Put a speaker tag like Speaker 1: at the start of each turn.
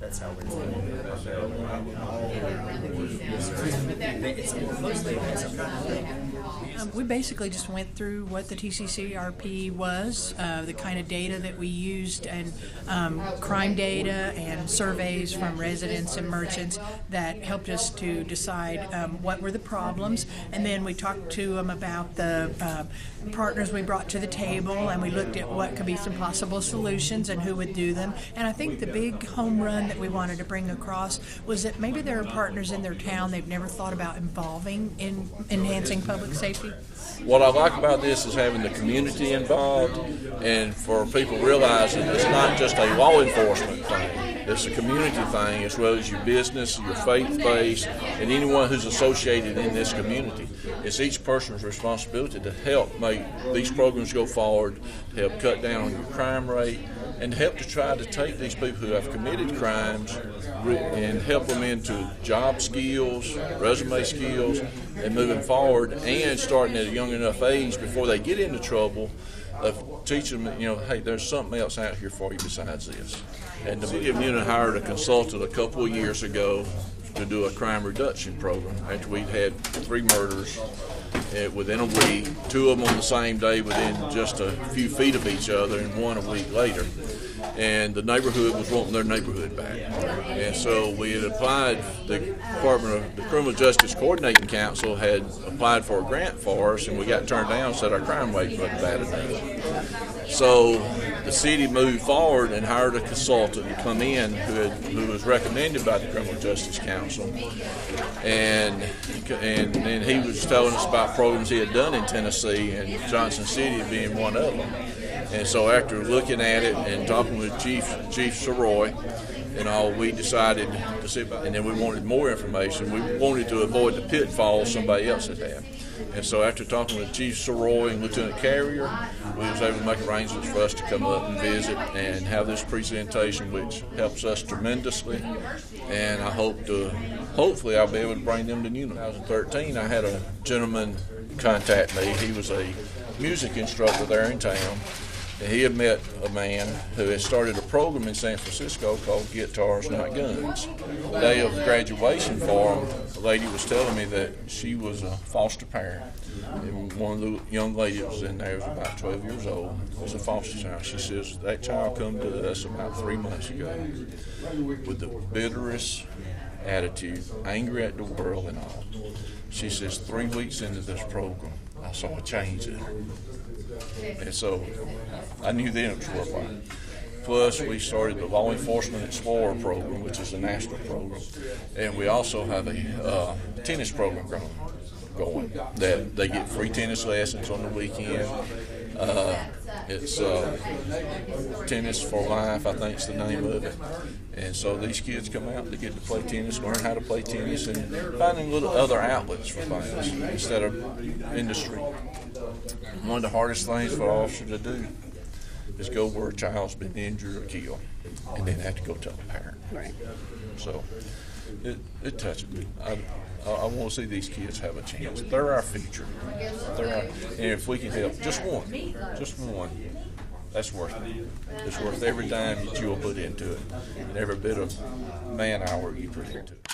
Speaker 1: That's how we're doing it. It's mostly
Speaker 2: we basically just went through what the TCCRP was, the kind of data that we used, and crime data and surveys from residents and merchants that helped us to decide what were the problems. And then we talked to them about the partners we brought to the table, and we looked at what could be some possible solutions and who would do them. And I think the big home run that we wanted to bring across was that maybe there are partners in their town they've never thought about involving in enhancing public safety.
Speaker 3: What I like about this is having the community involved, and for people realizing it's not just a law enforcement thing, it's a community thing as well as your business, your faith base, and anyone who's associated in this community. It's each person's responsibility to help make these programs go forward, to help cut down on your crime rate, and help to try to take these people who have committed crimes and help them into job skills, resume skills, and moving forward, and starting at a young enough age before they get into trouble, of teaching them, hey, there's something else out here for you besides this. And the city of Newnan hired a consultant a couple of years ago to do a crime reduction program after we'd had 3 murders within a week, 2 of them on the same day within just a few feet of each other, and 1 a week later. And the neighborhood was wanting their neighborhood back. And so we had applied, the Department of the Criminal Justice Coordinating Council had applied for a grant for us, and we got turned down and said our crime rate wasn't bad enough. So the city moved forward and hired a consultant to come in who was recommended by the Criminal Justice Council. And then he was telling us about programs he had done in Tennessee, and Johnson City being one of them. And so after looking at it and talking with Chief Soroy and all, we decided to see about it. And then we wanted more information. We wanted to avoid the pitfalls somebody else had had. And so after talking with Chief Soroy and Lieutenant Carrier, we was able to make arrangements for us to come up and visit and have this presentation, which helps us tremendously. And I hopefully I'll be able to bring them to Newnan. In 2013, I had a gentleman contact me. He was a music instructor there in town. And he had met a man who had started a program in San Francisco called Guitars Not Guns. The day of graduation for him, the lady was telling me that she was a foster parent. And one of the young ladies that was in there was about 12 years old, was a foster child. She says, that child come to us about 3 months ago with the bitterest attitude, angry at the world and all. She says, 3 weeks into this program, I saw a change in her. And so I knew then it was worthwhile. Plus, we started the Law Enforcement Explorer program, which is a national program. And we also have a tennis program going that they get free tennis lessons on the weekend. It's Tennis for Life, I think is the name of it. And so these kids come out, they get to play tennis, learn how to play tennis, and finding little other outlets for things instead of in the street. One of the hardest things for an officer to do is go where a child's been injured or killed, and then have to go tell a parent.
Speaker 4: Right.
Speaker 3: So it touches me. I want to see these kids have a chance. They're our future. And if we can help just one, that's worth it. It's worth every dime that you'll put into it, and every bit of man hour you put into it.